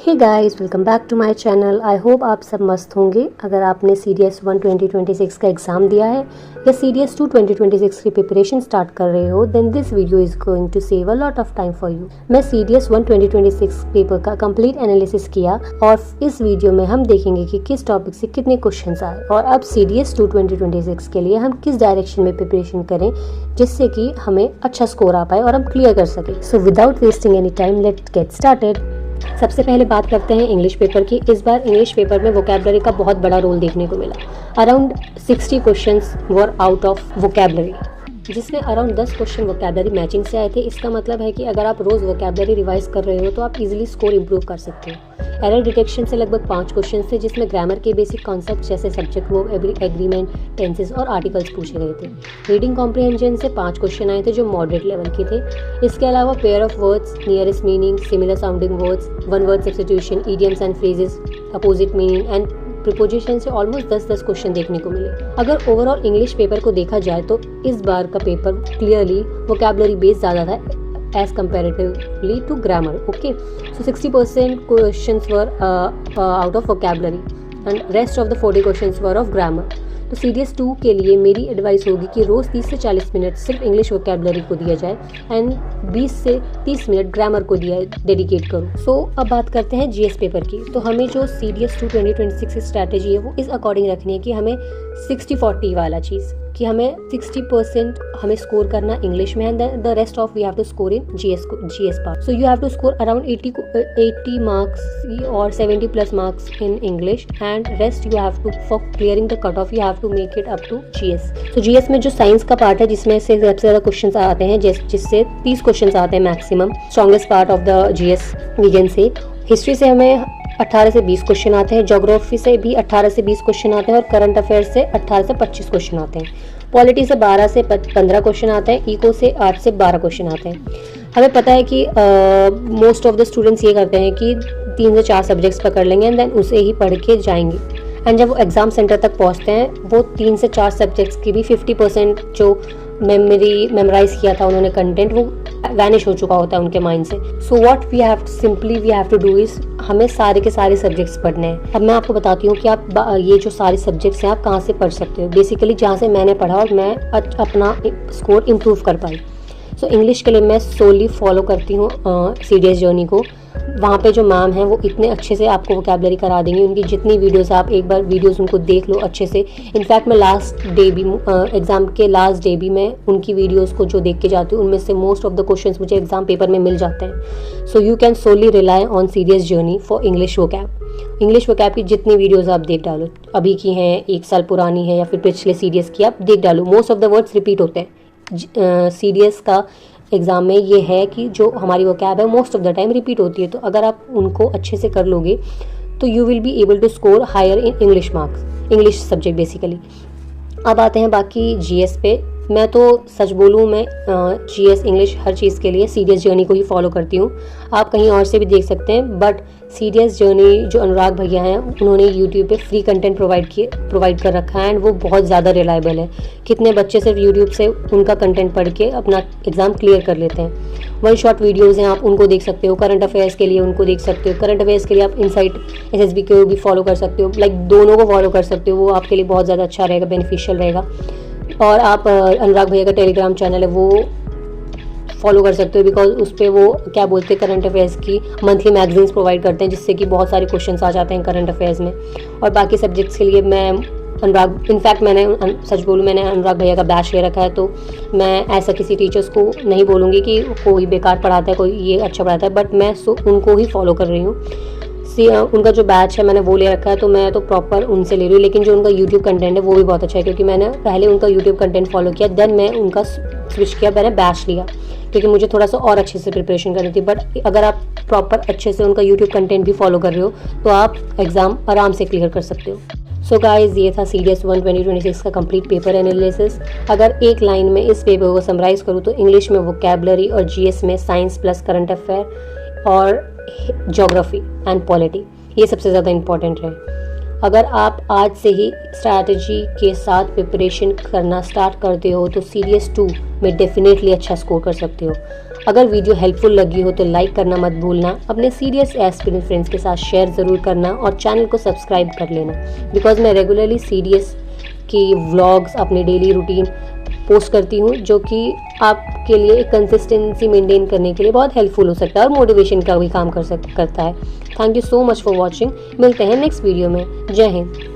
Hey guys, welcome back to my channel. I hope आप सब मस्त होंगे। अगर आपने CDS 1 2026 का एग्ज़ाम दिया है या CDS 2 2026 की प्रिपरेशन स्टार्ट कर रहे हो, then this video is going to save a lot of time for you. मैं CDS 1 2026 पेपर का कंप्लीट एनालिसिस किया और इस वीडियो में हम देखेंगे कि किस टॉपिक से कितने क्वेश्चंस आए और अब CDS 2 2026 के लिए हम किस डायरेक्शन में प्रिपरेशन करें जिससे कि हमें अच्छा स्कोर आ पाए और हम क्लियर कर सकें। So without wasting any time, let's get started. सबसे पहले बात करते हैं इंग्लिश पेपर की। इस बार इंग्लिश पेपर में वोकैबुलरी का बहुत बड़ा रोल देखने को मिला। Around 60 questions were out of vocabulary, जिसमें अराउंड 10 क्वेश्चन वोकैबुलरी मैचिंग से आए थे। इसका मतलब है कि अगर आप रोज़ वोकैबुलरी रिवाइज कर रहे हो तो आप इजीली स्कोर इंप्रूव कर सकते हो। एरर डिटेक्शन से लगभग 5 क्वेश्चन थे, जिसमें ग्रामर के बेसिक कॉन्सेप्ट जैसे सब्जेक्ट वर्ब, एग्रीमेंट, टेंसेस और आर्टिकल्स पूछे गए थे। रीडिंग कॉम्प्रिहेंशन से 5 क्वेश्चन आए थे जो मॉडरेट लेवल के थे। इसके अलावा pair of words, nearest meaning, similar sounding words, one word substitution, idioms and phrases, opposite meaning and preposition से ऑलमोस्ट 10 क्वेश्चन देखने को मिले। अगर ओवरऑल इंग्लिश पेपर को देखा जाए तो इस बार का पेपर क्लियरली वोकैबुलरी बेस्ड ज़्यादा था as comparatively to grammar. Okay, so 60% questions were out of vocabulary and rest of the 40 questions were of grammar. तो CDS 2 के लिए मेरी एडवाइस होगी कि रोज़ 30 से 40 मिनट सिर्फ इंग्लिश वोकैबुलरी को दिया जाए एंड 20 से 30 मिनट ग्रामर को दिया डेडिकेट करो। सो अब बात करते हैं GS पेपर की। तो हमें जो CDS 2 2026 की स्ट्रैटेजी है वो इस अकॉर्डिंग रखनी है कि हमें 60-40 वाला चीज़, कि हमें 60% हमें स्कोर करना इंग्लिश में and the rest of we have to score in GS part. So you have to score around 80 marks और 70 plus marks in English and rest you have to for clearing the cut off you have to make it up to GS। तो GS में जो science का part है जिसमें से सबसे ज़्यादा क्वेश्चन आते हैं, जिससे 30 क्वेश्चन आते हैं maximum, strongest part of the GS we can say. History से हमें 18 से 20 क्वेश्चन आते हैं, ज्योग्राफी से भी 18 से 20 क्वेश्चन आते हैं और करंट अफेयर्स से 18 से 25 क्वेश्चन आते हैं। पॉलिटी से 12 से 15 क्वेश्चन आते हैं, इको से 8 से 12 क्वेश्चन आते हैं। हमें पता है कि मोस्ट ऑफ द स्टूडेंट्स ये करते हैं कि 3 से 4 सब्जेक्ट्स पकड़ लेंगे एंड देन उसे ही पढ़ के जाएंगे एंड जब वो एग्ज़ाम सेंटर तक पहुंचते हैं वो 3 से 4 सब्जेक्ट्स की भी 50% जो मेमोराइज किया था उन्होंने कंटेंट, वो वैनिश हो चुका होता है उनके माइंड से। So what we have to do is हमें सारे के सारे सब्जेक्ट्स पढ़ने हैं। अब मैं आपको बताती हूँ कि आप ये जो सारे सब्जेक्ट्स हैं आप कहाँ से पढ़ सकते हो। बेसिकली जहाँ से मैंने पढ़ा और मैं अपना स्कोर इम्प्रूव कर पाई। सो इंग्लिश के लिए मैं सोली फॉलो करती हूँ CDS जर्नी को। वहाँ पे जो मैम हैं वो इतने अच्छे से आपको वोकैबुलरी करा देंगी। उनकी जितनी वीडियोस आप एक बार वीडियोस उनको देख लो अच्छे से। इनफैक्ट मैं लास्ट डे भी एग्ज़ाम के लास्ट डे भी मैं उनकी वीडियोस को जो देख के जाती हूँ उनमें से मोस्ट ऑफ द क्वेश्चंस मुझे एग्जाम पेपर में मिल जाते हैं। So you can solely rely on CDS journey for English vocab. English vocab की जितनी वीडियोज़ आप देख डालो, अभी की हैं, 1 साल पुरानी है या फिर पिछले CDS की, आप देख डालो, most of the words repeat होते हैं। CDS का एग्ज़ाम में ये है कि जो हमारी वोकैब है most of the time repeat होती है। तो अगर आप उनको अच्छे से कर लोगे तो you will be able to score higher in English marks, English subject basically. अब आते हैं बाकी GS पे। मैं तो सच बोलूँ, मैं GS इंग्लिश हर चीज़ के लिए CDS जर्नी को ही फॉलो करती हूँ। आप कहीं और से भी देख सकते हैं, बट CDS जर्नी जो अनुराग भैया हैं उन्होंने YouTube पे फ्री कंटेंट प्रोवाइड कर रखा है एंड वो बहुत ज़्यादा रिलायबल है। कितने बच्चे सिर्फ YouTube से उनका कंटेंट पढ़ के अपना एग्ज़ाम क्लियर कर लेते हैं। 1 शॉट वीडियोज़ हैं, आप उनको देख सकते हो। करंट अफेयर्स के लिए उनको देख सकते हो। करंट अफेयर्स के लिए आप इनसाइट SSB को भी फॉलो कर सकते हो। दोनों को फॉलो कर सकते हो, वो आपके लिए बहुत ज़्यादा अच्छा रहेगा, बेनिफिशियल रहेगा। और आप अनुराग भैया का टेलीग्राम चैनल है वो फॉलो कर सकते हो, बिकॉज उस पर वो क्या बोलते हैं, करंट अफेयर्स की मंथली मैगजीन्स प्रोवाइड करते हैं जिससे कि बहुत सारे क्वेश्चंस आ जाते हैं करंट अफेयर्स में। और बाकी सब्जेक्ट्स के लिए मैं इनफैक्ट मैंने सच बोलूँ, मैंने अनुराग भैया का बैच ले रखा है। तो मैं ऐसा किसी टीचर्स को नहीं बोलूँगी कि कोई बेकार पढ़ाता है, कोई ये अच्छा पढ़ाता है, बट मैं उनको ही फॉलो कर रही हूँ। उनका जो बैच है मैंने वो ले रखा है, तो मैं तो प्रॉपर उनसे ले रही हूँ। लेकिन जो उनका YouTube कंटेंट है वो भी बहुत अच्छा है, क्योंकि मैंने पहले उनका YouTube कंटेंट फॉलो किया, देन मैं उनका स्विच किया, मैंने बैच लिया क्योंकि मुझे थोड़ा सा और अच्छे से प्रिपरेशन करनी थी। बट अगर आप प्रॉपर अच्छे से उनका YouTube कंटेंट भी फॉलो कर रहे हो तो आप एग्ज़ाम आराम से क्लियर कर सकते हो। सो गाइज, ये था CDS 1 2026 का कंप्लीट पेपर एनालिसिस। अगर एक लाइन में इस पेपर को समराइज़ करूँ तो इंग्लिश में वोकैबुलरी और GS में साइंस प्लस करंट अफेयर और ज्योग्राफी एंड पॉलिटी, ये सबसे ज़्यादा इम्पॉर्टेंट है। अगर आप आज से ही स्ट्रैटेजी के साथ प्रिपरेशन करना स्टार्ट करते हो तो CDS 2 में डेफिनेटली अच्छा स्कोर कर सकते हो। अगर वीडियो हेल्पफुल लगी हो तो लाइक करना मत भूलना, अपने सीडीएस एस्पिरेंट फ्रेंड्स के साथ शेयर ज़रूर करना और चैनल को सब्सक्राइब कर लेना, बिकॉज मैं रेगुलरली सीडीएस की व्लॉग्स अपनी डेली रूटीन पोस्ट करती हूँ, जो कि आपके लिए एक कंसिस्टेंसी मेंटेन करने के लिए बहुत हेल्पफुल हो सकता है और मोटिवेशन का भी काम करता है। Thank you so much for watching. मिलते हैं नेक्स्ट वीडियो में। जय हिंद।